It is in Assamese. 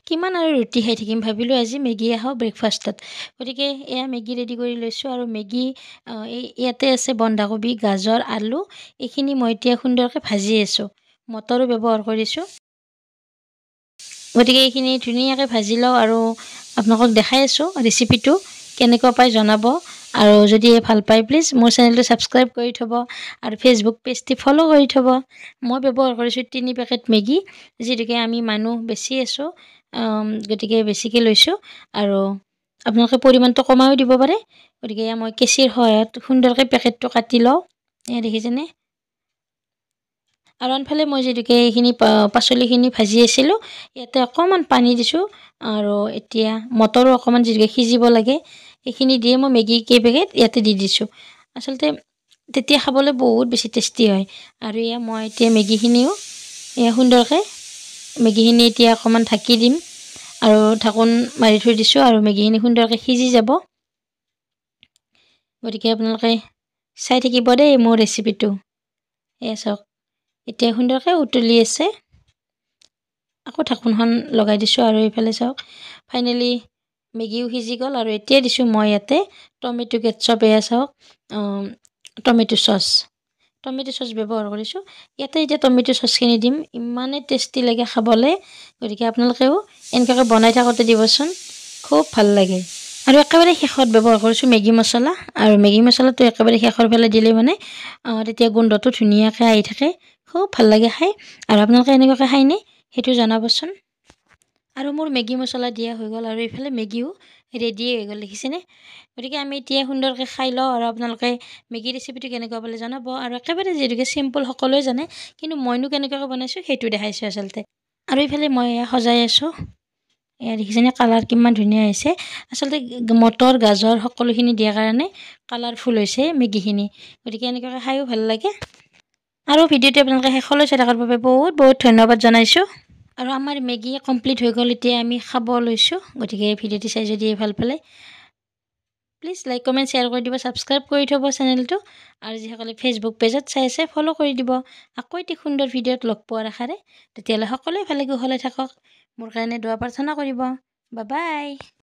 কিমান আৰু ৰুটি খাই থাকিম ভাবিলোঁ আজি মেগী খাওঁ ব্ৰেকফাষ্টত। গতিকে এয়া মেগী ৰেডি কৰি লৈছোঁ আৰু মেগী ইয়াতে আছে বন্ধাকবি, গাজৰ, আলু এইখিনি মই এতিয়া সুন্দৰকৈ ভাজি আছোঁ। মটৰো ব্যৱহাৰ কৰিছোঁ। গতিকে এইখিনি ধুনীয়াকৈ ভাজি লওঁ আৰু আপোনালোকক দেখাই আছোঁ ৰেচিপিটো কেনেকুৱা পাই জনাব। আৰু যদি ভাল পায় প্লিজ মোৰ চেনেলটো ছাবস্ক্ৰাইব কৰি থ'ব আৰু ফেচবুক পেজটি ফ'ল' কৰি থ'ব। মই ব্যৱহাৰ কৰিছোঁ 3 পেকেট মেগী, যিহেতুকে আমি মানুহ বেছি আছোঁ, গতিকে বেছিকৈ লৈছোঁ আৰু আপোনালোকে পৰিমাণটো কমায়ো দিব পাৰে। গতিকে মই কেঁচিৰ সহায়ত সুন্দৰকৈ পেকেটটো কাটি লওঁ। এয়া দেখিছেনে? আৰু আনফালে মই যিহেতুকে এইখিনি পাচলিখিনি ভাজি আছিলোঁ, ইয়াতে অকণমান পানী দিছোঁ আৰু এতিয়া মটৰো অকণমান যিহেতুকে সিজিব লাগে সেইখিনি দিয়ে মই মেগী কেইপেকেট ইয়াতে দি দিছোঁ। আচলতে তেতিয়া খাবলৈ বহুত বেছি টেষ্টি হয়। আৰু এয়া মই এতিয়া মেগীখিনিও এয়া সুন্দৰকৈ মেগীখিনি এতিয়া অকণমান ঢাকি দিম আৰু ঢাকোন মাৰি থৈ দিছোঁ আৰু মেগীখিনি সুন্দৰকৈ সিজি যাব। গতিকে আপোনালোকে চাই থাকিব দেই মোৰ ৰেচিপিটো। এয়া চাওক এতিয়া সুন্দৰকৈ উতলি আছে। আকৌ ঢাকোনখন লগাই দিছোঁ আৰু এইফালে চাওক ফাইনেলি মেগীও সিজি গ'ল আৰু এতিয়া দিছোঁ মই ইয়াতে টমেটো কেটচপ। এয়া চাওক টমেটো চচ ব্যৱহাৰ কৰিছোঁ। ইয়াতে এতিয়া টমেটো চচখিনি দিম, ইমানেই টেষ্টি লাগে খাবলৈ। গতিকে আপোনালোকেও এনেকুৱাকৈ বনাই থাকোঁতে দিবচোন, খুব ভাল লাগে। আৰু একেবাৰে শেষত ব্যৱহাৰ কৰিছোঁ মেগী মছলা, আৰু মেগী মছলাটো একেবাৰে শেষৰ ফালে দিলে মানে তেতিয়া গোন্ধটো ধুনীয়াকৈ আহি থাকে, খুব ভাল লাগে খাই। আৰু আপোনালোকে এনেকুৱাকৈ খায়নে সেইটো জনাবচোন। আৰু মোৰ মেগী মছলা দিয়া হৈ গ'ল আৰু এইফালে মেগীও ৰেডিয়ে হৈ গ'ল, দেখিছেনে? গতিকে আমি এতিয়া সুন্দৰকৈ খাই লওঁ আৰু আপোনালোকে মেগী ৰেচিপিটো কেনেকুৱা পালে জনাব। আৰু একেবাৰে যিহেতুকে চিম্পুল, সকলোৱে জানে, কিন্তু মইনো কেনেকুৱাকৈ বনাইছোঁ সেইটো দেখাইছোঁ আচলতে। আৰু এইফালে মই এয়া সজাই আছোঁ। এয়া দেখিছেনে কালাৰ কিমান ধুনীয়া হৈছে। আচলতে মটৰ, গাজৰ সকলোখিনি দিয়াৰ কাৰণে কালাৰফুল হৈছে মেগীখিনি। গতিকে এনেকুৱাকৈ খায়ো ভাল লাগে। আৰু ভিডিঅ'টো আপোনালোকে শেষলৈ চাই থকাৰ বাবে বহুত বহুত ধন্যবাদ জনাইছোঁ। আৰু আমাৰ মেগী কমপ্লিট হৈ গ'ল, এতিয়া আমি খাব লৈছোঁ। গতিকে ভিডিঅ'টি চাই যদি ভাল পালে প্লিজ লাইক, কমেণ্ট, শ্বেয়াৰ কৰি দিব, ছাবস্ক্ৰাইব কৰি থ'ব চেনেলটো। আৰু যিসকলে ফেচবুক পেজত চাই আছে ফ'ল' কৰি দিব। আকৌ এটি সুন্দৰ ভিডিঅ'ত লগ পোৱাৰ আশাৰে, তেতিয়াহ'লে সকলোৱে ভালে কুশলে থাকক। মোৰ কাৰণে দুৱা প্ৰাৰ্থনা কৰিব। Bye bye.